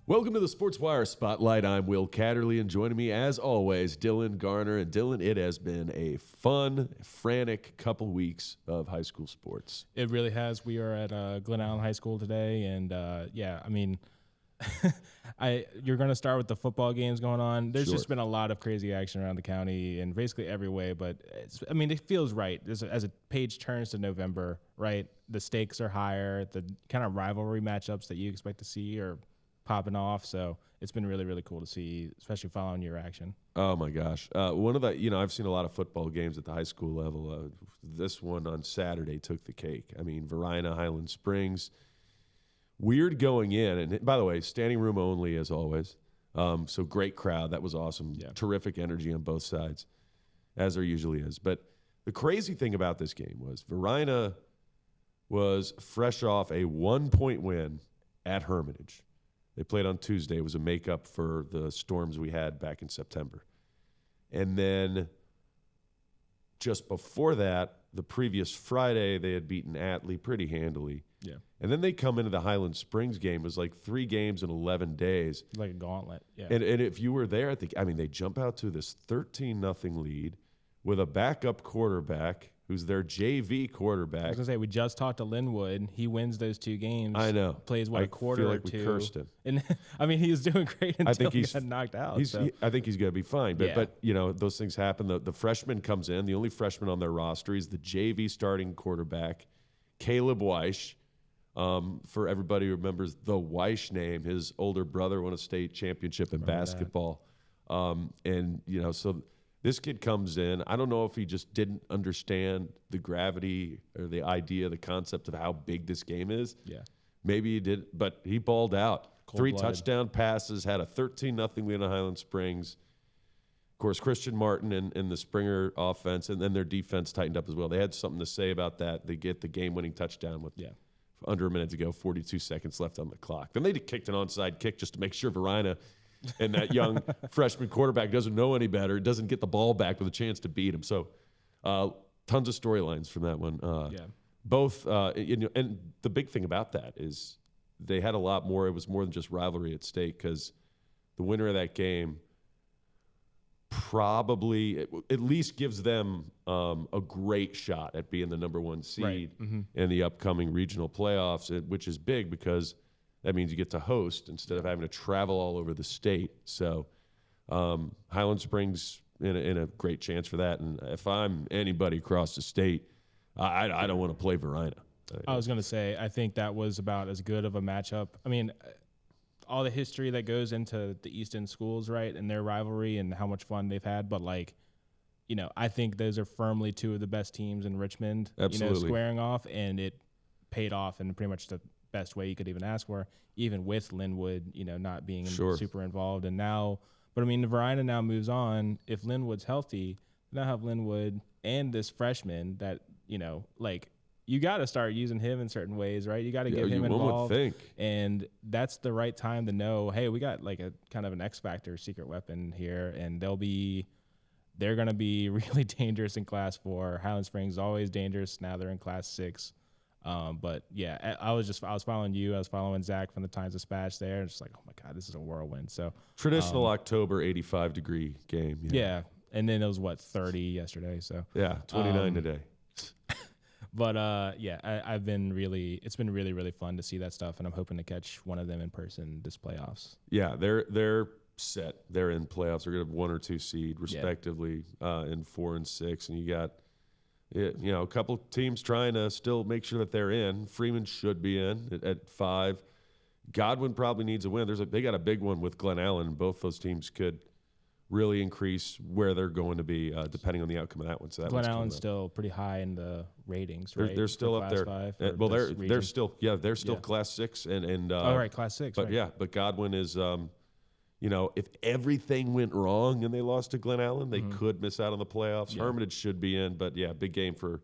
Welcome to the Sportswire Spotlight. I'm Will Kaderli, and joining me, as always, Dylan Garner. And Dylan, it has been a fun, frantic couple weeks of high school sports. It really has. We are at Glen Allen High School today, and you're going to start with the football games going on. There's just been a lot of crazy action around the county in basically every way, but it feels right. As a page turns to November, right? The stakes are higher. The kind of rivalry matchups that you expect to see are popping off. So it's been really, really cool to see, especially following your action. Oh my gosh. I've seen a lot of football games at the high school level. This one on Saturday took the cake. Varina, Highland Springs, weird going in. And by the way, standing room only as always. So great crowd. That was awesome. Yeah. Terrific energy on both sides, as there usually is. But the crazy thing about this game was Varina was fresh off a 1-point win at Hermitage. They played on Tuesday. It was a makeup for the storms we had back in September. And then just before that, the previous Friday, they had beaten Atlee pretty handily. Yeah. And then they come into the Highland Springs game. It was like 3 games in 11 days. Like a gauntlet. Yeah. And if you were there, they jump out to this 13-0 lead with a backup quarterback who's their JV quarterback. I was going to say, we just talked to Linwood. He wins those 2 games. I know. Plays, a quarter feel like or 2. we cursed him. And, he was doing great until he got knocked out. I think he's going to be fine. But those things happen. The freshman comes in. The only freshman on their roster is the JV starting quarterback, Caleb Weish. For everybody who remembers the Weish name, his older brother won a state championship in basketball. So this kid comes in. I don't know if he just didn't understand the gravity or the idea, the concept of how big this game is. Yeah. Maybe he did, but he balled out. Cold-blooded. 3 touchdown passes, had a 13-0 lead on Highland Springs. Of course, Christian Martin and the Springer offense, and then their defense tightened up as well. They had something to say about that. They get the game-winning touchdown with under a minute to go, 42 seconds left on the clock. Then they kicked an onside kick just to make sure Varina and that young freshman quarterback doesn't know any better, doesn't get the ball back with a chance to beat him. So tons of storylines from that one. Both, and the big thing about that is they had a lot more. It was more than just rivalry at stake because the winner of that game probably at least gives them a great shot at being the number 1 seed in the upcoming regional playoffs, which is big because that means you get to host instead of having to travel all over the state. So Highland Springs in a great chance for that. And if I'm anybody across the state, I don't want to play Varina. I was going to say, I think that was about as good of a matchup. All the history that goes into the Easton schools, right, and their rivalry and how much fun they've had. But, I think those are firmly 2 of the best teams in Richmond, squaring off. And it paid off in pretty much the best way you could even ask for, even with Linwood, not being super involved. And now, Varina now moves on. If Linwood's healthy, now have Linwood and this freshman that, you got to start using him in certain ways, right? You got to get him involved. And that's the right time to know, hey, we got a kind of an X Factor secret weapon here, and they're going to be really dangerous in Class 4. Highland Springs is always dangerous. Now they're in Class 6. But yeah, I was following you. I was following Zach from the Times-Dispatch there. It's like, oh my God, this is a whirlwind. So traditional October 85-degree game. Yeah. And then it was 30 yesterday. So 29 today. But it's been really, really fun to see that stuff, and I'm hoping to catch one of them in person this playoffs. Yeah, they're set. They're in playoffs. They're going to have 1 or 2 seed respectively in 4 and 6, and you got a couple teams trying to still make sure that they're in. Freeman should be in at 5. Godwin probably needs a win. They got a big one with Glen Allen. Both those teams could really increase where they're going to be depending on the outcome of that one. So that Glen Allen's still pretty high in the ratings, right? They're still up there. They're still Class 6 and Class 6. But but Godwin is if everything went wrong and they lost to Glen Allen, they could miss out on the playoffs. Yeah. Hermitage should be in, but big game for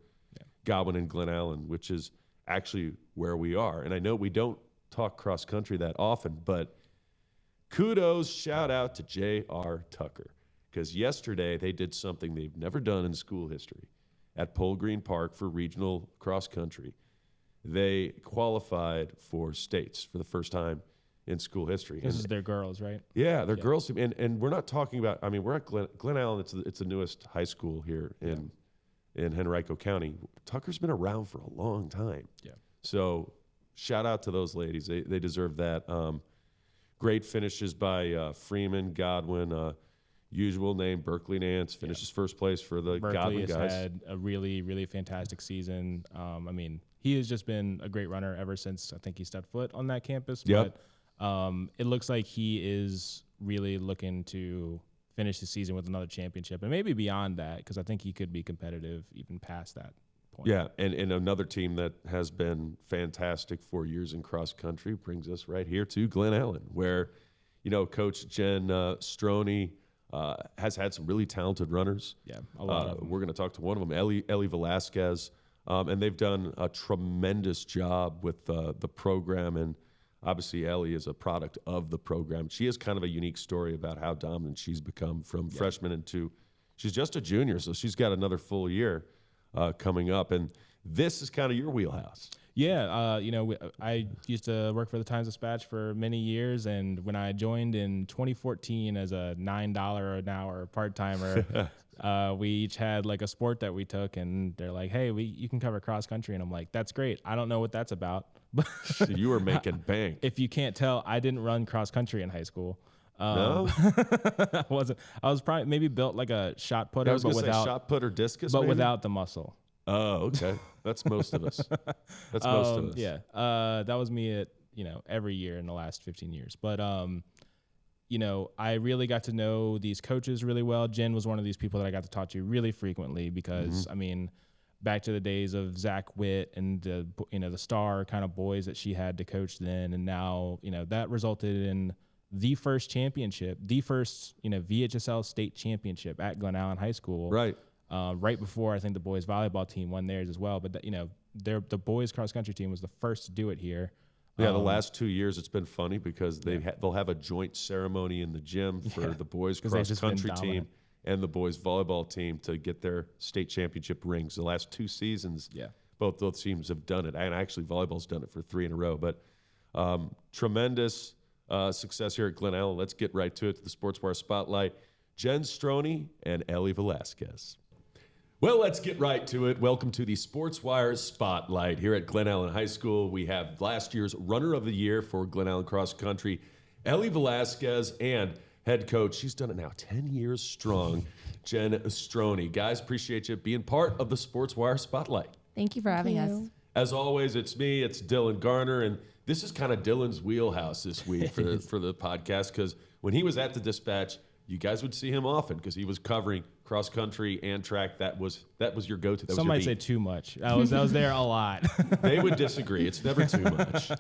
Godwin and Glen Allen, which is actually where we are. And I know we don't talk cross country that often, but kudos, shout out to J.R. Tucker, because yesterday they did something they've never done in school history at Pole Green Park for regional cross country. They qualified for states for the first time in school history. This is their girls, right? Yeah, they're girls team, and we're not talking about. I mean, we're at Glen Allen. It's the newest high school here in Henrico County. Tucker's been around for a long time. Yeah. So shout out to those ladies. They deserve that. Great finishes by Freeman, Godwin. Usual name, Berkeley Nance, finishes first place for the Godwin Berkeley has guys. had a really, really fantastic season. I mean, he has just been a great runner ever since I think he stepped foot on that campus. Yep. But it looks like he is really looking to finish the season with another championship and maybe beyond that, because I think he could be competitive even past that point. Yeah, and another team that has been fantastic for years in cross country brings us right here to Glen Allen, where, Coach Jenn Strojny has had some really talented runners. Yeah, a lot of them. We're going to talk to one of them, Elly Velasquez, and they've done a tremendous job with the program. And obviously, Elly is a product of the program. She has kind of a unique story about how dominant she's become from freshman into. She's just a junior, so she's got another full year coming up. And this is kind of your wheelhouse. Yeah, I used to work for the Times-Dispatch for many years, and when I joined in 2014 as a $9 an hour part-timer, we each had like a sport that we took, and they're like, hey, you can cover cross-country, and I'm like, that's great. I don't know what that's about. You were making bank. If you can't tell, I didn't run cross-country in high school. No? I wasn't. I was probably maybe built like a shot putter, I was but going to say without shot put or discus, but maybe? without the muscle. Oh, okay. That's most of us. That's most of us. Yeah. That was me at, every year in the last 15 years. But, I really got to know these coaches really well. Jenn was one of these people that I got to talk to really frequently because, I mean, back to the days of Zach Witt and the star kind of boys that she had to coach then. And now, that resulted in the first championship, the first, VHSL state championship at Glen Allen High School. Right. Right before I think the boys volleyball team won theirs as well. But, the boys cross country team was the first to do it here. Yeah, the last 2 years it's been funny because they'll have a joint ceremony in the gym for the boys cross country team and the boys volleyball team to get their state championship rings. The last 2 seasons, both those teams have done it. And actually volleyball's done it for 3 in a row. But tremendous success here at Glen Allen. Let's get right to it, to the Sportswire Spotlight. Jenn Strojny and Elly Velasquez. Well, let's get right to it. Welcome to the Sportswire Spotlight. Here at Glen Allen High School, we have last year's Runner of the Year for Glen Allen Cross Country, Elly Velasquez, and head coach, she's done it now 10 years strong, Jenn Strojny. Guys, appreciate you being part of the Sportswire Spotlight. Thank you for having us. As always, it's me, it's Dylan Garner, and this is kind of Dylan's wheelhouse this week for the podcast, because when he was at the Dispatch, you guys would see him often because he was covering cross country and track. That was your go-to. Some might say too much. I was there a lot. They would disagree. It's never too much.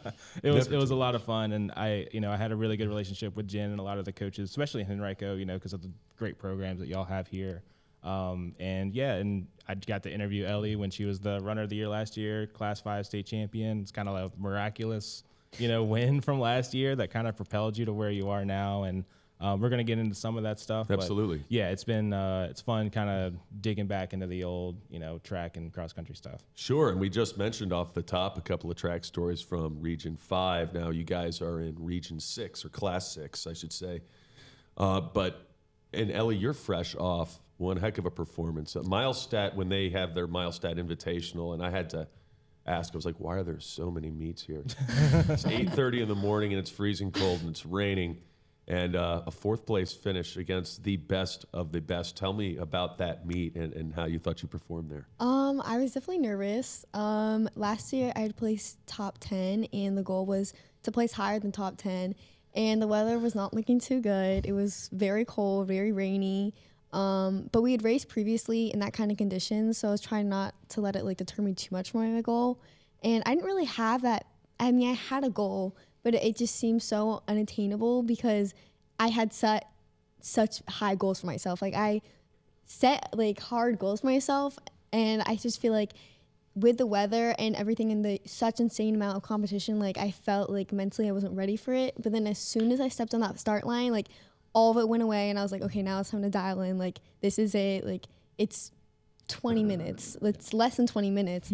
It was a lot of fun, and I had a really good relationship with Jenn and a lot of the coaches, especially in Henrico, because of the great programs that y'all have here. And I got to interview Elly when she was the runner of the year last year, Class 5 state champion. It's kind of like a miraculous, win from last year that kind of propelled you to where you are now. And we're going to get into some of that stuff. Absolutely. But yeah, it's fun kind of digging back into the old, track and cross country stuff. Sure. And we just mentioned off the top a couple of track stories from Region 5. Now you guys are in Region 6 or Class 6, I should say. And Elly, you're fresh off one heck of a performance. Milestat, when they have their Milestat Invitational, and I had to ask, I was like, why are there so many meets here? It's 8:30 in the morning and it's freezing cold and it's raining. And a 4th place finish against the best of the best. Tell me about that meet and how you thought you performed there. I was definitely nervous. Last year I had placed top 10, and the goal was to place higher than top 10. And the weather was not looking too good. It was very cold, very rainy. But we had raced previously in that kind of conditions, so I was trying not to let it deter me too much from my goal. And I didn't really have that. I mean, I had a goal, but it just seemed so unattainable because I had set such high goals for myself. I set hard goals for myself, and I just feel like with the weather and everything and the such insane amount of competition, I felt mentally I wasn't ready for it. But then as soon as I stepped on that start line, all of it went away, and I was like, okay, now it's time to dial in. This is it. It's 20 minutes. It's less than 20 minutes.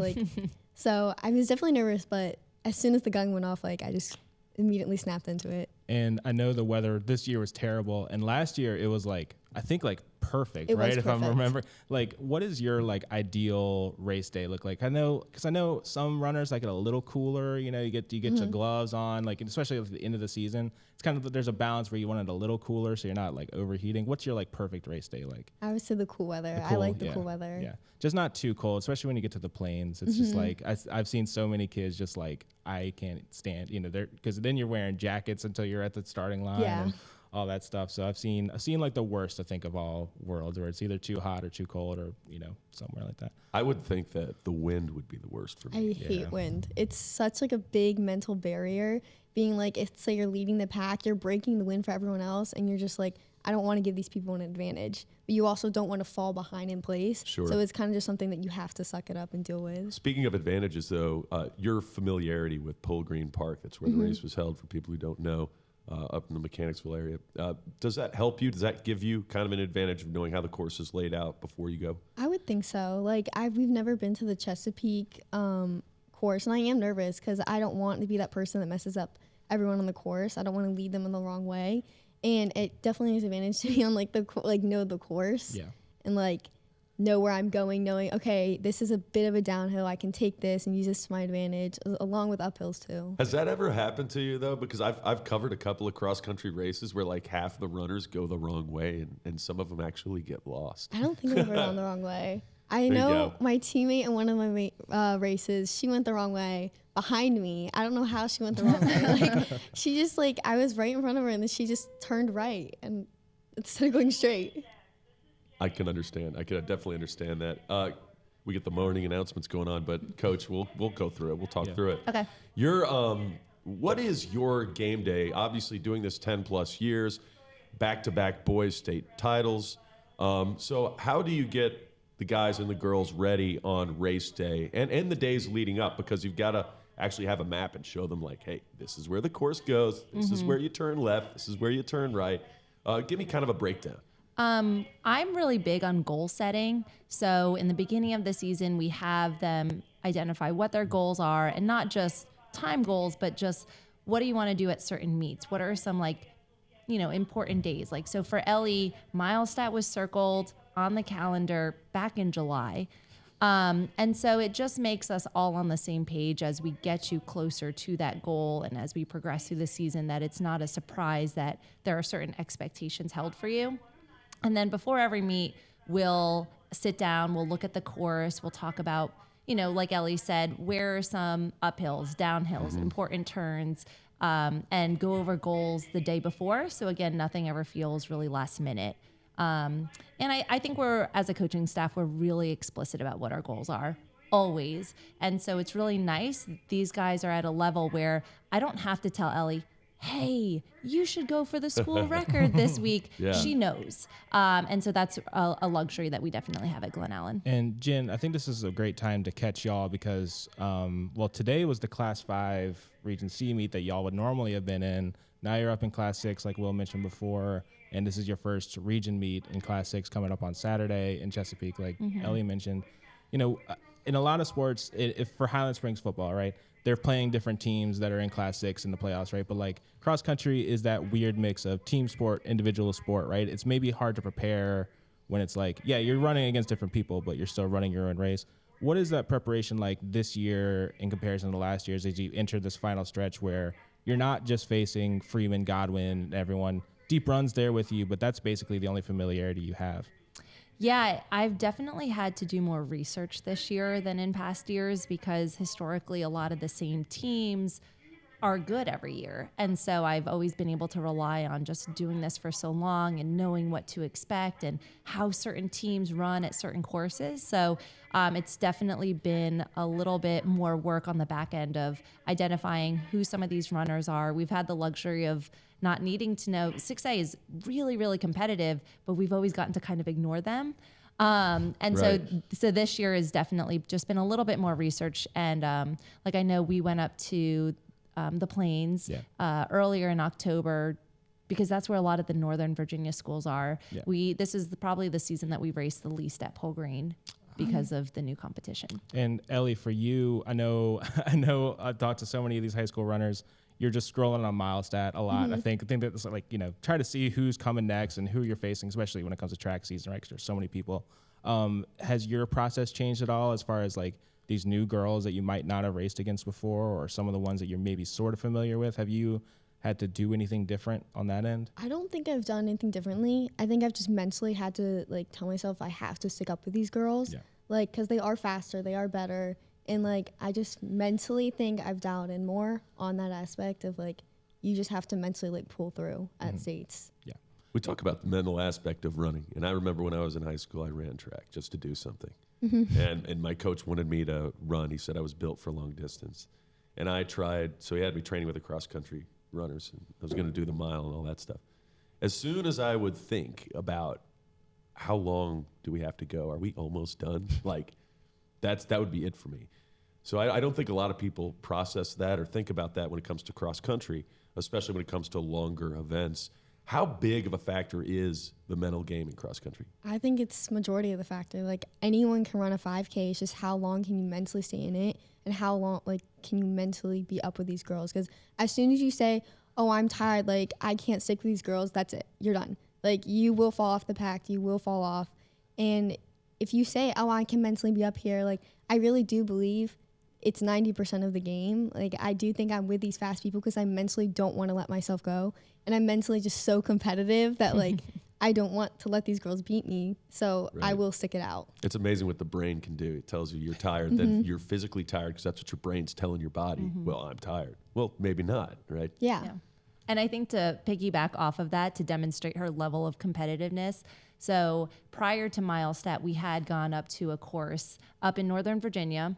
So I was definitely nervous, but as soon as the gun went off, it immediately snapped into it. And I know the weather this year was terrible, and last year it was like, I think like perfect, It right? was If I perfect. remember, like, what is your like ideal race day look like? I know, because I know some runners like it a little cooler. You know, you get your gloves on, like, and especially at the end of the season. It's kind of, there's a balance where you want it a little cooler so you're not like overheating. What's your like perfect race day like? I would say the cool weather. The I cool, like the yeah, cool weather. Yeah, just not too cold, especially when you get to the plains. It's just like I've seen so many kids just like, I can't stand, you know, because then you're wearing jackets until you're at the starting line. Yeah. And all that stuff. So I've seen like the worst, I think, of all worlds, where it's either too hot or too cold, or you know, somewhere like that. I would think that the wind would be the worst for me. I hate wind. It's such like a big mental barrier. Being like, it's like you're leading the pack, you're breaking the wind for everyone else, and you're just like, I don't want to give these people an advantage. But you also don't want to fall behind in place. Sure. So it's kind of just something that you have to suck it up and deal with. Speaking of advantages, though, your familiarity with Pole Green Park, that's where the race was held, for people who don't know, up in the Mechanicsville area. Does that help you? Does that give you kind of an advantage of knowing how the course is laid out before you go? I would think so. Like, we've never been to the Chesapeake course, and I am nervous because I don't want to be that person that messes up everyone on the course. I don't want to lead them in the wrong way. And it definitely is an advantage to be on like know the course. Yeah. And like know where I'm going, knowing, okay, this is a bit of a downhill. I can take this and use this to my advantage, along with uphills too. Has that ever happened to you, though? Because I've covered a couple of cross-country races where like half the runners go the wrong way, and some of them actually get lost. I don't think I've ever gone the wrong way. I There you know go. my teammate in one of my races, she went the wrong way behind me. I don't know how she went the wrong way. Like, she just like, I was right in front of her, and then she just turned right and instead of going straight. I can understand. I can definitely understand that. We get the morning announcements going on, but Coach, we'll go through it. We'll talk through it. Okay. What is your game day? Obviously, doing this 10+ years, back-to-back boys state titles. So how do you get the guys and the girls ready on race day and the days leading up? Because you've got to actually have a map and show them, like, hey, this is where the course goes. This is where you turn left. This is where you turn right. Give me kind of a breakdown. I'm really big on goal setting. So in the beginning of the season, we have them identify what their goals are, and not just time goals, but just what do you want to do at certain meets? What are some important days? Like, so for Elly, Milestat was circled on the calendar back in July. And so it just makes us all on the same page as we get you closer to that goal, and as we progress through the season, that it's not a surprise that there are certain expectations held for you. And then before every meet, we'll sit down, we'll look at the course, we'll talk about, like Elly said, where are some uphills, downhills, important turns, and go over goals the day before. So again, nothing ever feels really last minute. And I think as a coaching staff, we're really explicit about what our goals are, always. And so it's really nice. These guys are at a level where I don't have to tell Elly, hey, you should go for the school record this week. Yeah. She knows. And so that's a luxury that we definitely have at Glen Allen. And Jen, I think this is a great time to catch y'all because, today was the Class 5 Region C meet that y'all would normally have been in. Now you're up in Class 6, like Will mentioned before, and this is your first region meet in Class 6 coming up on Saturday in Chesapeake, like Elly mentioned. In a lot of sports, if for Highland Springs football, right, they're playing different teams that are in Class 6 in the playoffs, right? But like cross country is that weird mix of team sport, individual sport, right? It's maybe hard to prepare when it's like, yeah, you're running against different people, but you're still running your own race. What is that preparation like this year in comparison to last year's as you enter this final stretch where you're not just facing Freeman, Godwin, and everyone? Deep Run's there with you, but that's basically the only familiarity you have. Yeah, I've definitely had to do more research this year than in past years because historically a lot of the same teams are good every year. And so I've always been able to rely on just doing this for so long and knowing what to expect and how certain teams run at certain courses. So it's definitely been a little bit more work on the back end of identifying who some of these runners are. We've had the luxury of not needing to know. 6A is really, really competitive, but we've always gotten to kind of ignore them. Right. So this year has definitely just been a little bit more research. And I know we went up to the Plains earlier in October because that's where a lot of the Northern Virginia schools are. Yeah. This is probably the season that we raced the least at Pole Green because of the new competition. And Elly, for you, I know I've talked to so many of these high school runners. you're just scrolling on Milestat a lot. I think that's like, you know, try to see who's coming next and who you're facing, especially when it comes to track season, right? Because there's so many people. Has your process changed at all as far as like these new girls that you might not have raced against before, or some of the ones that you're maybe sort of familiar with? Have you had to do anything different on that end? I don't think I've done anything differently. I think I've just mentally had to like tell myself I have to stick up with these girls, like, because they are faster, they are better. And like, I just mentally think I've dialed in more on that aspect of like, you just have to mentally like pull through at states. Yeah. We talk about the mental aspect of running. And I remember when I was in high school, I ran track just to do something. And my coach wanted me to run. He said I was built for long distance. And I tried, so he had me training with the cross country runners. And I was going to do the mile and all that stuff. As soon as I would think about how long do we have to go? Are we almost done? Like, that would be it for me. So I don't think a lot of people process that or think about that when it comes to cross country, especially when it comes to longer events. How big of a factor is the mental game in cross country? I think it's majority of the factor. Like, anyone can run a 5K. It's just how long can you mentally stay in it, and how long like can you mentally be up with these girls? Because as soon as you say, oh, I'm tired, like I can't stick with these girls, that's it. You're done. Like, you will fall off the pack. You will fall off. And if you say, oh, I can mentally be up here, like, I really do believe it's 90% of the game. Like, I do think I'm with these fast people because I mentally don't want to let myself go. And I'm mentally just so competitive that, like, I don't want to let these girls beat me. So I will stick it out. It's amazing what the brain can do. It tells you you're tired, then you're physically tired because that's what your brain's telling your body. Well, I'm tired. Well, maybe not, right? Yeah. And I think to piggyback off of that, to demonstrate her level of competitiveness. So prior to Milestat, we had gone up to a course up in Northern Virginia.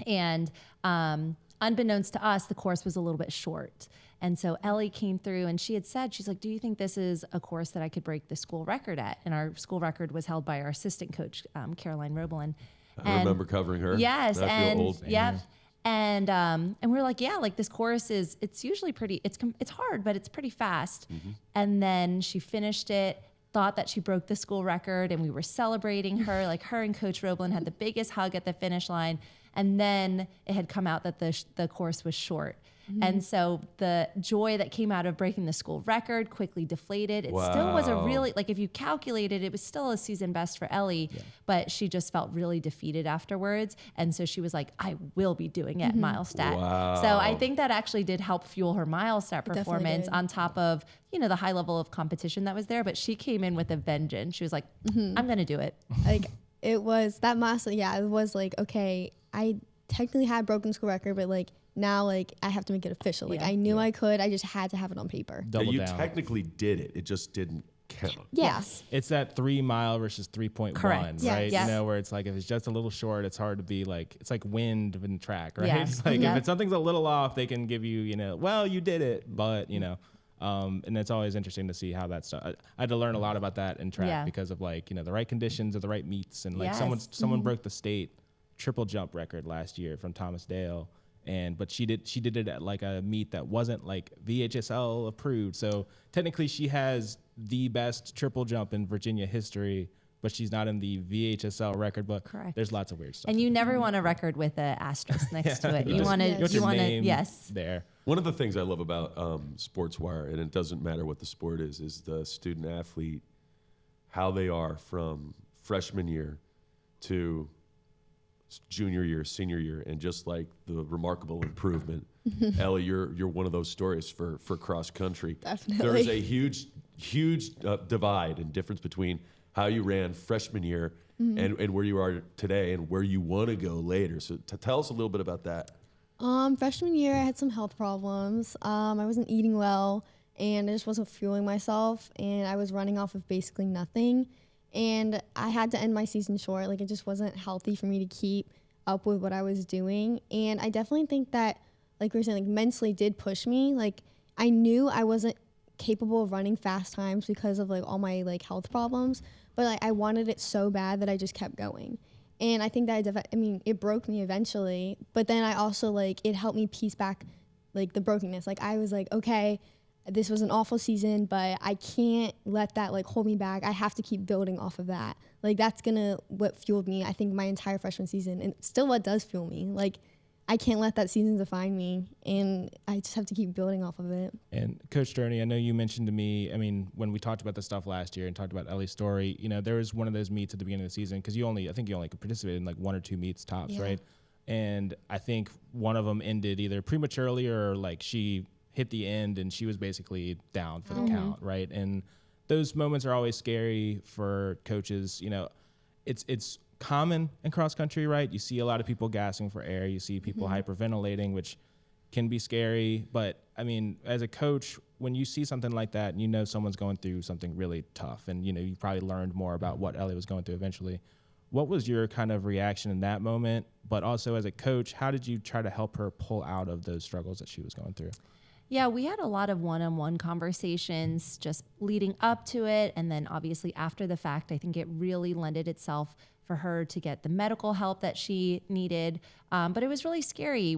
And unbeknownst to us, the course was a little bit short. And so Elly came through and she had said, she's like, do you think this is a course that I could break the school record at? And our school record was held by our assistant coach, Caroline Roebelin. I remember covering her. Yes. I feel old. Yep. And we're like, yeah, like this course it's usually pretty, it's hard, but it's pretty fast. And then she finished it, thought that she broke the school record, and we were celebrating her. Like, her and Coach Roebelin had the biggest hug at the finish line. And then it had come out that the course was short. And so the joy that came out of breaking the school record quickly deflated. It still was a really, like, if you calculated, it was still a season best for Elly, but she just felt really defeated afterwards. And so she was like, I will be doing it at Milestat. Wow. So I think that actually did help fuel her Milestat performance on top of, you know, the high level of competition that was there. But she came in with a vengeance. She was like, I'm going to do it. Like, it was that massive. Yeah, it was like, okay, I technically had broken school record, but like, now, like, I have to make it official. Like, I knew I could. I just had to have it on paper. You technically did it. It just didn't count. Yes. It's that 3 mile versus 3.1, Correct. right? Yes. You know, where it's like, if it's just a little short, it's hard to be like, it's like wind in track, right? Yeah. It's like, if it's something's a little off, they can give you, you know, well, you did it, but, you know, and it's always interesting to see how that's done. I had to learn a lot about that in track because of, like, you know, the right conditions or the right meets. And like someone broke the state triple jump record last year from Thomas Dale. But she did it at like a meet that wasn't like VHSL approved. So technically she has the best triple jump in Virginia history, but she's not in the VHSL record book. Correct. There's lots of weird stuff. And you never want a record with an asterisk next to it. You want to, yes. There. One of the things I love about Sportswire, and it doesn't matter what the sport is the student athlete, how they are from freshman year to junior year, senior year, and just like the remarkable improvement. Elly, you're one of those stories for cross country. Definitely. There is a huge divide and difference between how you ran freshman year and where you are today and where you want to go later. So tell us a little bit about that. Freshman year, I had some health problems. I wasn't eating well, and I just wasn't fueling myself, and I was running off of basically nothing. And I had to end my season short. Like, it just wasn't healthy for me to keep up with what I was doing. And I definitely think that, like we were saying, like, mentally did push me. Like, I knew I wasn't capable of running fast times because of, like, all my, like, health problems. But, like, I wanted it so bad that I just kept going. And I think that, it broke me eventually. But then I also, like, it helped me piece back, like, the brokenness. Like, I was like, okay, this was an awful season, but I can't let that, like, hold me back. I have to keep building off of that. Like, that's what fueled me, I think, my entire freshman season, and still what does fuel me. Like, I can't let that season define me, and I just have to keep building off of it. And Coach Strojny, I know you mentioned to me, I mean, when we talked about the stuff last year and talked about Elly's story, you know, there was one of those meets at the beginning of the season because I think you only could participate in like 1 or 2 meets tops, Yeah. right? And I think one of them ended either prematurely or like she hit the end and she was basically down for the count, right? And those moments are always scary for coaches. You know, it's common in cross country, right? You see a lot of people gasping for air. You see people hyperventilating, which can be scary. But I mean, as a coach, when you see something like that and you know someone's going through something really tough, and you know, you probably learned more about what Elly was going through eventually. What was your kind of reaction in that moment? But also as a coach, how did you try to help her pull out of those struggles that she was going through? Yeah, we had a lot of one-on-one conversations just leading up to it. And then obviously after the fact, I think it really lended itself for her to get the medical help that she needed. But it was really scary.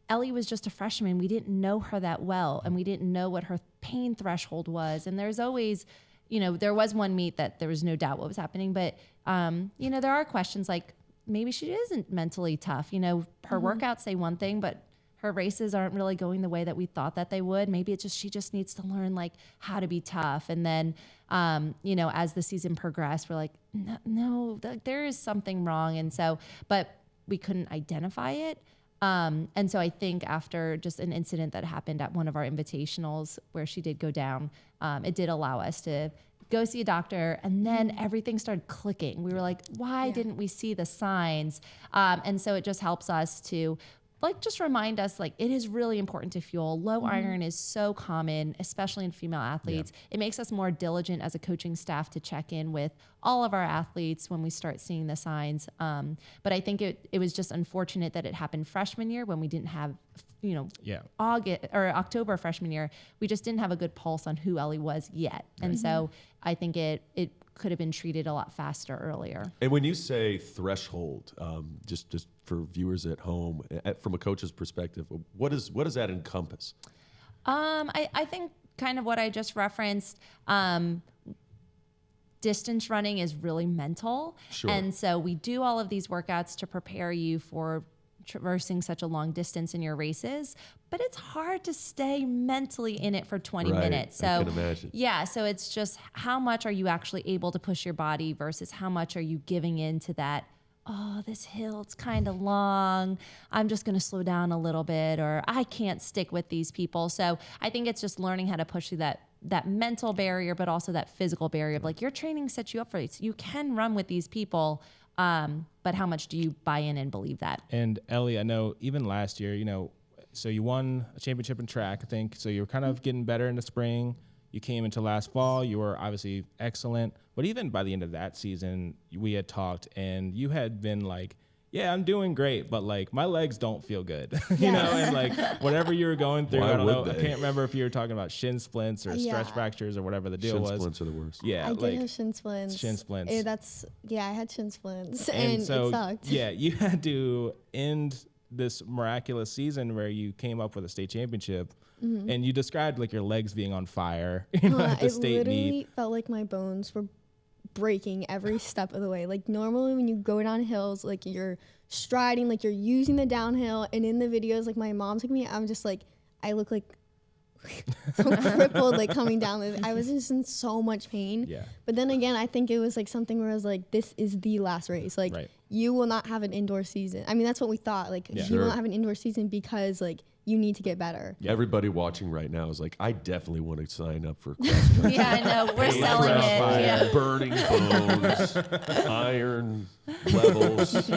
Elly was just a freshman. We didn't know her that well, and we didn't know what her pain threshold was. And there's always, you know, there was one meet that there was no doubt what was happening. But, you know, there are questions like maybe she isn't mentally tough. You know, her workouts say one thing, but her races aren't really going the way that we thought that they would. Maybe it's just she just needs to learn like how to be tough. And then, you know, as the season progressed, we're like, no, there is something wrong. And so, but we couldn't identify it. And so I think after just an incident that happened at one of our invitationals where she did go down, it did allow us to go see a doctor, and then everything started clicking. We were like, why didn't we see the signs? And so it just helps us to like just remind us like it is really important to fuel. Low iron is so common, especially in female athletes. It makes us more diligent as a coaching staff to check in with all of our athletes when we start seeing the signs. But I think it was just unfortunate that it happened freshman year when we didn't have, you know, August or October freshman year, we just didn't have a good pulse on who Elly was yet. And so I think it could have been treated a lot faster earlier. And when you say threshold, just for viewers at home, from a coach's perspective, what does that encompass? I think kind of what I just referenced. Distance running is really mental. Sure. And so we do all of these workouts to prepare you for traversing such a long distance in your races, but it's hard to stay mentally in it for 20 minutes. So I can imagine. Yeah, so it's just how much are you actually able to push your body versus how much are you giving in to that, oh, this hill, it's kind of long, I'm just going to slow down a little bit, or I can't stick with these people. So I think it's just learning how to push through that mental barrier, but also that physical barrier of like your training sets you up for it. You can run with these people, but how much do you buy in and believe that? And Elly, I know even last year, you know, so you won a championship in track, I think. So you were kind of getting better in the spring. You came into last fall. You were obviously excellent. But even by the end of that season, we had talked, and you had been like, yeah, I'm doing great, but like my legs don't feel good, you know, and like whatever you were going through, Why I don't know. would I they? can't remember if you were talking about shin splints or stretch Yeah. fractures or whatever the deal Shin was. splints are the worst. Yeah, I like did have shin splints. shin splints. I had shin splints, and and so it sucked. yeah, you had to end this miraculous season where you came up with a state championship, and you described like your legs being on fire, you know, at the It state literally meet. felt like my bones were breaking every step of the way. Like normally when you go down hills, like you're striding, like you're using the downhill, and in the videos, like my mom took me, I'm just like, I look like so crippled, like coming down this. I was just in so much pain. Yeah. But then again, I think it was like something where I was like, this is the last race. Like Right. you will not have an indoor season. I mean, that's what we thought. Like Yeah. you Sure. will not have an indoor season because like you need to get better. Everybody watching right now is like, I definitely want to sign up for cross country. Yeah, I know. We're Hey, selling let's it. fire. Yeah. Burning bones, iron levels.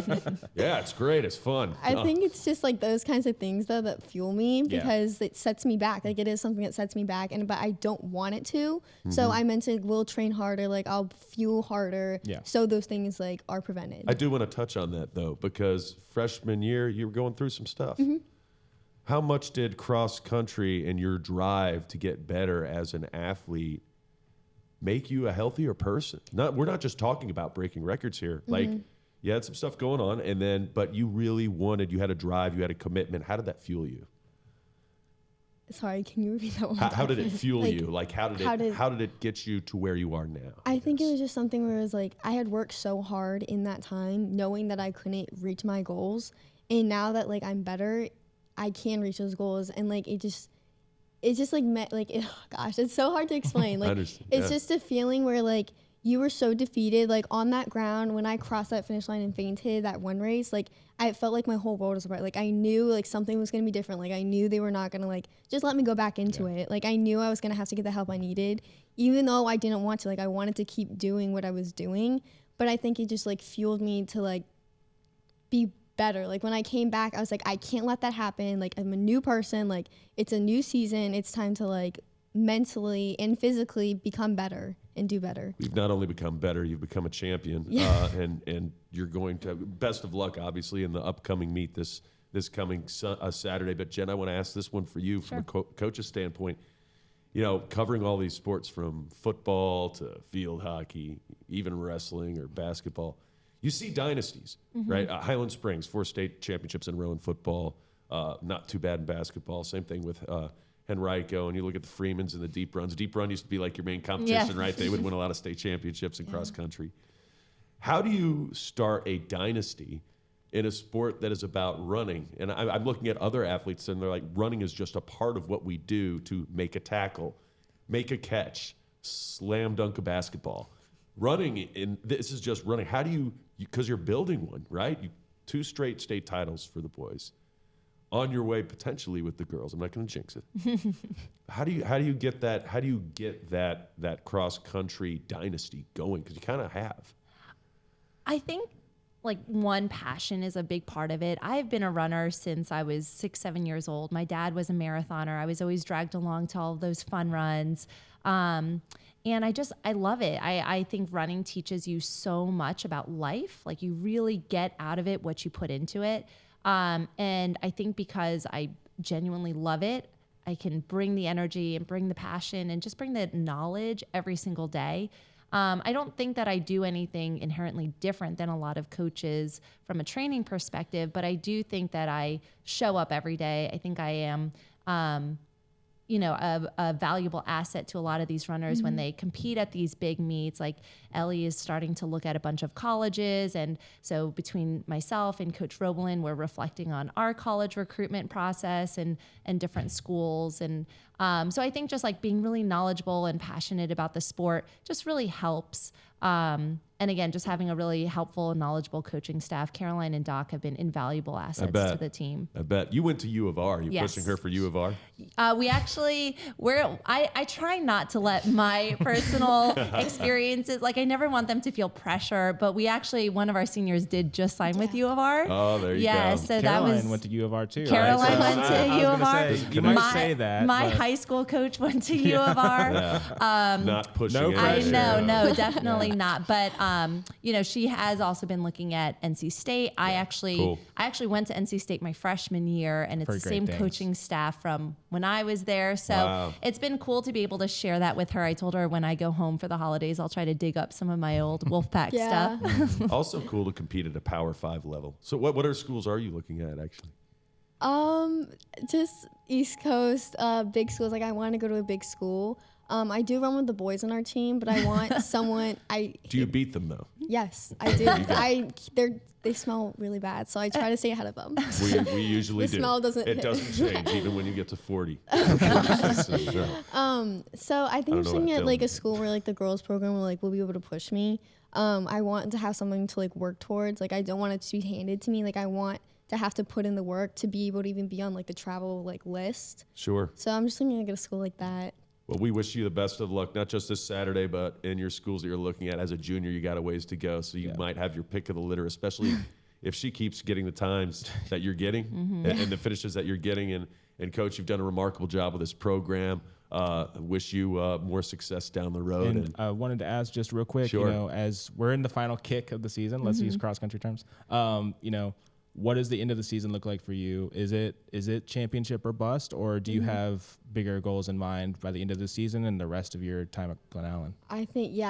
Yeah, it's great. It's fun. I think it's just like those kinds of things though that fuel me Yeah. because it sets me back. Like it is something that sets me back, but I don't want it to. So I mentally will train harder. Like I'll fuel harder. Yeah. So those things like are prevented. I do want to touch on that though, because freshman year you were going through some stuff. How much did cross country and your drive to get better as an athlete make you a healthier person? We're not just talking about breaking records here. Like you had some stuff going on, but you really wanted. You had a drive. You had a commitment. How did that fuel you? Sorry, can you repeat that one? How did it fuel Like, you? Like how did it get you to where you are now? I think it was just something where it was like I had worked so hard in that time, knowing that I couldn't reach my goals. And now that like I'm better, I can reach those goals. And like it's just like gosh, it's so hard to explain. Like it's just a feeling where like you were so defeated, like on that ground when I crossed that finish line and fainted that one race, like I felt like my whole world was apart. Like I knew like something was gonna be different. Like I knew they were not gonna like just let me go back into it. Like I knew I was gonna have to get the help I needed, even though I didn't want to. Like I wanted to keep doing what I was doing, but I think it just like fueled me to like be better. Like when I came back, I was like, I can't let that happen. Like I'm a new person. Like it's a new season. It's time to like mentally and physically become better and do better. You've not only become better, you've become a champion. And you're going to, best of luck, obviously, in the upcoming meet this coming Saturday. But Jen, I want to ask this one for you from a coach's standpoint. You know, covering all these sports from football to field hockey, even wrestling or basketball, you see dynasties, right? Highland Springs, 4 state championships in a row in football, not too bad in basketball. Same thing with Henrico, and you look at the Freemans and the Deep Runs. Deep Run used to be like your main competition, right? They would win a lot of state championships in cross country. How do you start a dynasty in a sport that is about running? And I'm looking at other athletes, and they're like, running is just a part of what we do to make a tackle, make a catch, slam dunk a basketball. Running, and this is just running. How do you, because you're building one, right? 2 straight state titles for the boys. On your way potentially with the girls. I'm not going to jinx it. How do you get that? How do you get that cross country dynasty going? Because you kind of have. I think like one, passion is a big part of it. I've been a runner since I was 6-7 years old. My dad was a marathoner. I was always dragged along to all of those fun runs. And I love it. I think running teaches you so much about life. Like you really get out of it what you put into it. And I think because I genuinely love it, I can bring the energy and bring the passion and just bring the knowledge every single day. I don't think that I do anything inherently different than a lot of coaches from a training perspective, but I do think that I show up every day. I think I am, a valuable asset to a lot of these runners when they compete at these big meets. Like Elly is starting to look at a bunch of colleges. And so between myself and Coach Roblin, we're reflecting on our college recruitment process and different schools. And so I think just like being really knowledgeable and passionate about the sport just really helps. And again, just having a really helpful and knowledgeable coaching staff. Caroline and Doc have been invaluable assets to the team. I bet. You went to U of R. You pushing her for U of R? I try not to let my personal experiences, like I never want them to feel pressure, but one of our seniors did just sign with U of R. Oh, there you go. Caroline So that was went to U of R too. Caroline went to U of R. You might say that. My high school coach went to U of R. Not pushing. No pressure. No, definitely not. But she has also been looking at NC State. I actually went to NC State my freshman year, and it's the same coaching staff from when I was there. So it's been cool to be able to share that with her. I told her when I go home for the holidays, I'll try to dig up some of my old Wolfpack stuff. Also cool to compete at a Power 5 level. So what other schools are you looking at actually? Just East Coast, big schools. Like I want to go to a big school. I do run with the boys on our team, but I want someone. Do you beat them though? Yes, I do. They smell really bad, so I try to stay ahead of them. We usually do. The smell doesn't. It doesn't change even when you get to 40. So I think I'm just looking at like a school where like the girls program will be able to push me. I want to have something to like work towards. Like I don't want it to be handed to me. Like I want to have to put in the work to be able to even be on like the travel like list. Sure. So I'm just looking at a school like that. Well, we wish you the best of luck, not just this Saturday, but in your schools that you're looking at. As a junior, you got a ways to go, so you might have your pick of the litter, especially if she keeps getting the times that you're getting and the finishes that you're getting. And Coach, you've done a remarkable job with this program. Wish you more success down the road. And I wanted to ask just real quick, as we're in the final kick of the season, let's use cross-country terms, what does the end of the season look like for you? Is it championship or bust, or do you have bigger goals in mind by the end of the season and the rest of your time at Glen Allen? I think,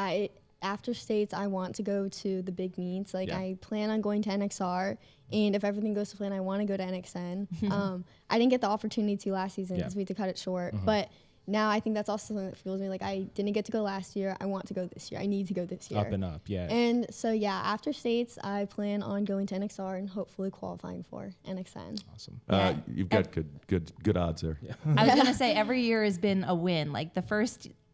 after states, I want to go to the big meets. I plan on going to NXR, and if everything goes to plan, I want to go to NXN. I didn't get the opportunity to last season because we had to cut it short. But now I think that's also something that fuels me. Like, I didn't get to go last year. I want to go this year. I need to go this year. Up and up, yeah. And so, yeah, after states, I plan on going to NXR and hopefully qualifying for NXN. Awesome. Yeah. You've got good odds there. Yeah. I was gonna say every year has been a win. Like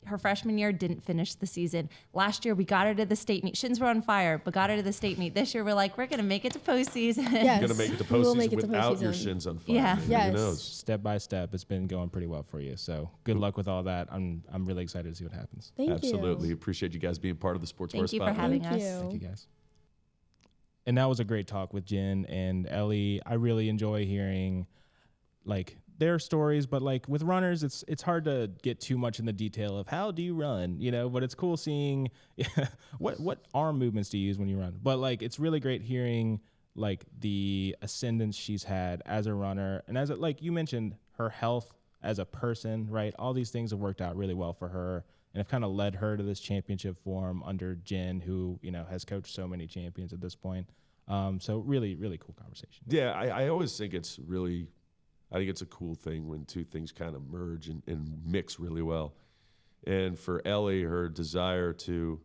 her freshman year didn't finish the season. Last year we got her to the state meet. Shins were on fire, but got her to the state meet. This year we're like, we're gonna make it to postseason. Yes. Going to make it to We will postseason make it to without your postseason. shins on fire. Yeah. man. Yes. Who knows? Step by step, it's been going pretty well for you. So good luck with all that. I'm really excited to see what happens. Thank Absolutely. you. Appreciate you guys being part of the Sportswire Thank you for Spotlight. having Thank us. you. Thank you, guys. And that was a great talk with Jenn and Elly. I really enjoy hearing like their stories, but like with runners, it's hard to get too much in the detail of how do you run, but it's cool seeing what arm movements do you use when you run. But like it's really great hearing like the ascendance she's had as a runner, and as like you mentioned, her health as a person, right? All these things have worked out really well for her and have kind of led her to this championship form under Jenn, who has coached so many champions at this point. So really, really cool conversation. Yeah, I always think it's really, I think it's a cool thing when two things kind of merge and mix really well. And for Elly, her desire to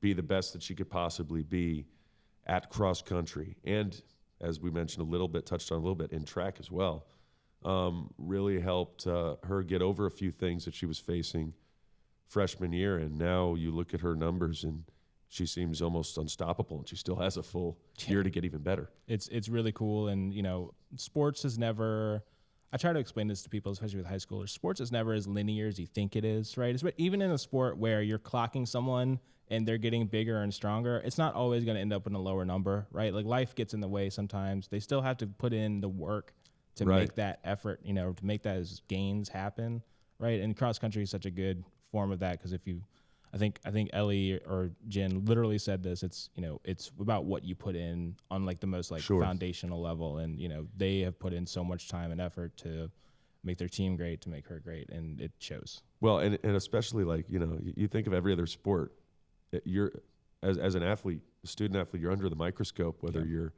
be the best that she could possibly be at cross country, and as we mentioned touched on a little bit, in track as well, really helped her get over a few things that she was facing freshman year. And now you look at her numbers and she seems almost unstoppable, and she still has a full year to get even better. It's really cool. And, sports is never, I try to explain this to people, especially with high schoolers, sports is never as linear as you think it is, right? Even in a sport where you're clocking someone and they're getting bigger and stronger, it's not always going to end up in a lower number, right? Like life gets in the way sometimes. They still have to put in the work to make that effort, to make those gains happen, right? And cross country is such a good form of that, because I think Elly or Jenn literally said this. It's it's about what you put in on like the most foundational level, and they have put in so much time and effort to make their team great, to make her great, and it shows. Well, and especially you think of every other sport, you're as an athlete, a student athlete, you're under the microscope, whether you're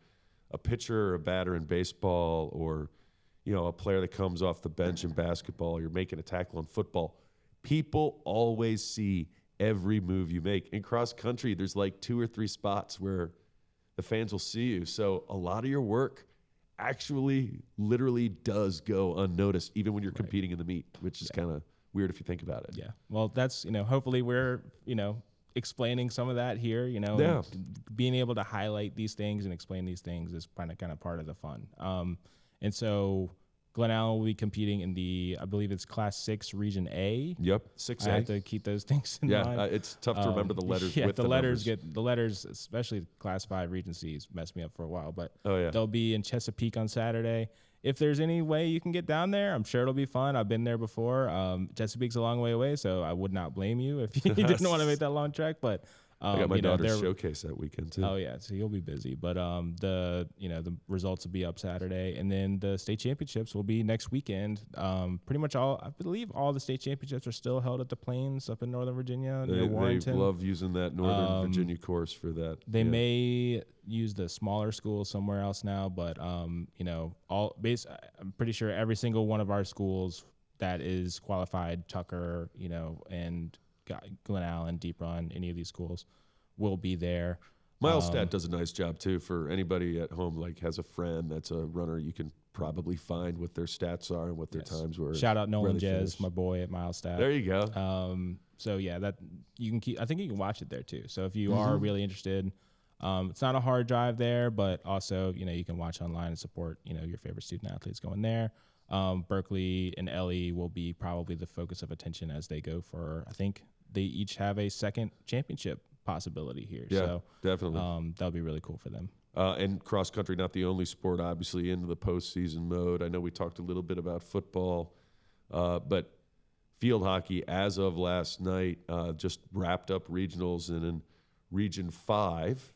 a pitcher or a batter in baseball, or a player that comes off the bench in basketball, you're making a tackle in football. People always see every move you make. In cross country, there's like 2 or 3 spots where the fans will see you. So a lot of your work actually literally does go unnoticed, even when you're competing in the meet, which is kind of weird if you think about it. Yeah. Well, that's, hopefully we're, explaining some of that here, and being able to highlight these things and explain these things is kind of part of the fun. And so Glen Allen will be competing in I believe it's Class 6 Region A. Yep, 6A. I have to keep those things in mind. Yeah, it's tough to remember the letters. Yeah, with the letters numbers. the letters, especially Class 5 Region C's, messed me up for a while. But yeah, they'll be in Chesapeake on Saturday. If there's any way you can get down there, I'm sure it'll be fun. I've been there before. Chesapeake's a long way away, so I would not blame you if you didn't want to make that long trek. But I got my daughter's showcase that weekend too. Oh yeah, so you'll be busy. But the results will be up Saturday, and then the state championships will be next weekend. Pretty much I believe all the state championships are still held at the Plains up in Northern Virginia near Warrenton. They love using that Northern Virginia course for that. They may use the smaller schools somewhere else now, but I'm pretty sure every single one of our schools that is qualified, Tucker, and Glen Allen, Deep Run, any of these schools will be there. Milestat does a nice job too. For anybody at home, has a friend that's a runner, you can probably find what their stats are and what their times were. Shout out Nolan Jez, my boy at Milestat. There you go. So yeah, that you can keep. I think you can watch it there too. So if you are really interested, it's not a hard drive there, but also you can watch online and support your favorite student athletes going there. Berkeley and Elly will be probably the focus of attention as they go for. I think they each have a second championship possibility here. Yeah, so definitely. That'll be really cool for them. And cross country, not the only sport, obviously, into the postseason mode. I know we talked a little bit about football, but field hockey, as of last night, just wrapped up regionals, and in Region 5,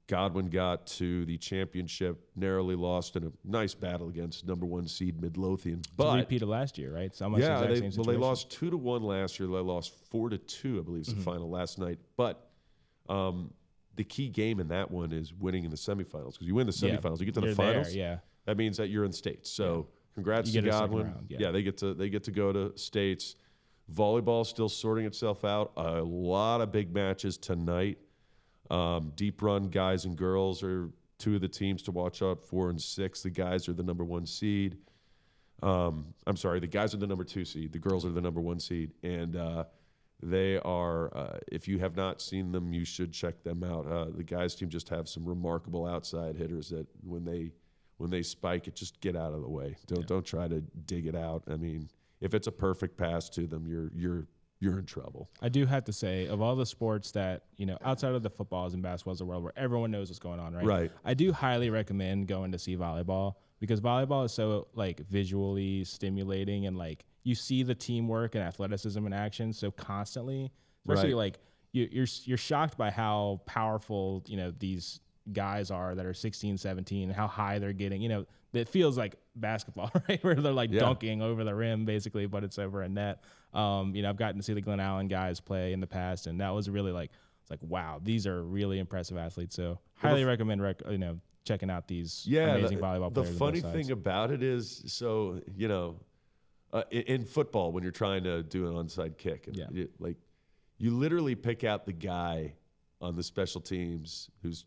Godwin got to the championship, narrowly lost in a nice battle against number 1 seed Midlothian. But it's a repeat of last year, right? It's almost the exact same situation. They lost 2-1 last year. They lost 4-2, I believe, is the final last night. But the key game in that one is winning in the semifinals, because you win the semifinals, you get to the finals. There, yeah. That means that you're in states. So Congrats You to get a second Godwin. round, Yeah, they get to go to states. Volleyball still sorting itself out. A lot of big matches tonight. Deep run guys and girls are two of the teams to watch out. 4 and 6. The guys are the number 1 seed. I'm sorry, the guys are the number 2 seed. The girls are the number 1 seed, and they are. If you have not seen them, you should check them out. The guys team just have some remarkable outside hitters that when they spike it, just get out of the way. Don't try to dig it out. I mean, if it's a perfect pass to them, you're in trouble. I do have to say, of all the sports that, outside of the footballs and basketballs, the world where everyone knows what's going on, right? Right. I do highly recommend going to see volleyball, because volleyball is so visually stimulating, and you see the teamwork and athleticism in action so constantly. Especially Right. You're shocked by how powerful these guys are that are 16, 17, and how high they're getting. It feels like basketball, right? Where they're dunking over the rim basically, but it's over a net. I've gotten to see the Glen Allen guys play in the past, and that was really it's wow, these are really impressive athletes. So highly recommend checking out these amazing volleyball players. The funny thing about it is, so in football, when you're trying to do an onside kick, and you literally pick out the guy on the special teams whose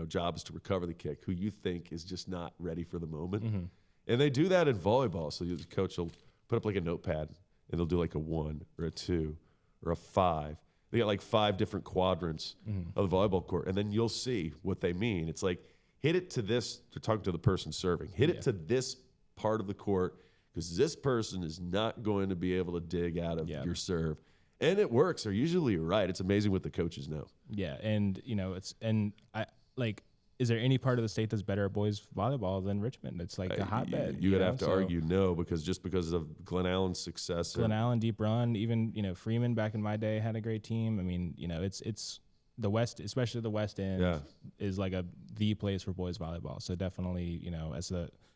job is to recover the kick, who you think is just not ready for the moment. Mm-hmm. And they do that in volleyball. So the coach will put up a notepad, and they'll do a 1 or a 2 or a 5. They got 5 different quadrants of the volleyball court, and then you'll see what they mean. It's hit it to this. They're talking to the person serving. Hit it to this part of the court, because this person is not going to be able to dig out of your serve. And it works. They're usually right. It's amazing what the coaches know. Yeah, and is there any part of the state that's better at boys volleyball than Richmond? It's a hotbed. You would have to argue no, because of Glen Allen's success. Glen Allen, deep run, even Freeman back in my day had a great team. I mean, it's the West, especially the West End, is the place for boys volleyball. So definitely,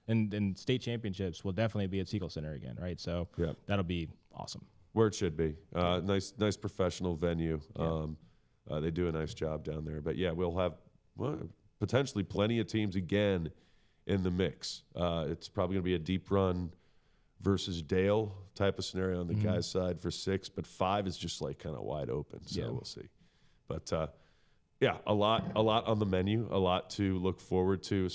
and state championships will definitely be at Siegel Center again, right? So that'll be awesome. Where it should be. Nice professional venue. They do a nice job down there. But we'll have potentially plenty of teams again in the mix. It's probably going to be a deep run versus Dale type of scenario on the guys' side for 6, but 5 is just kind of wide open. So we'll see. But a lot on the menu, a lot to look forward to.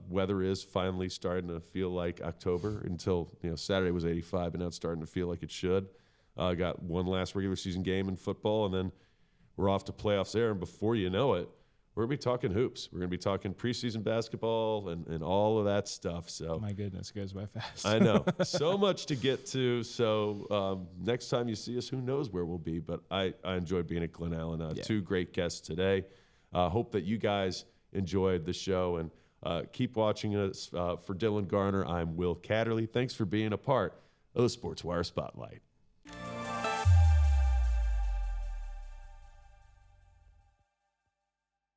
Weather is finally starting to feel like October. Until Saturday was 85, but now it's starting to feel like it should. Got one last regular season game in football, and then we're off to playoffs there. And before you know it, we're going to be talking hoops. We're going to be talking preseason basketball and all of that stuff. So my goodness, it goes by fast. I know. So much to get to. So next time you see us, who knows where we'll be. But I enjoyed being at Glen Allen. 2 great guests today. Hope that you guys enjoyed the show. And keep watching us. For Dylan Garner, I'm Will Kaderli. Thanks for being a part of the Sportswire Spotlight.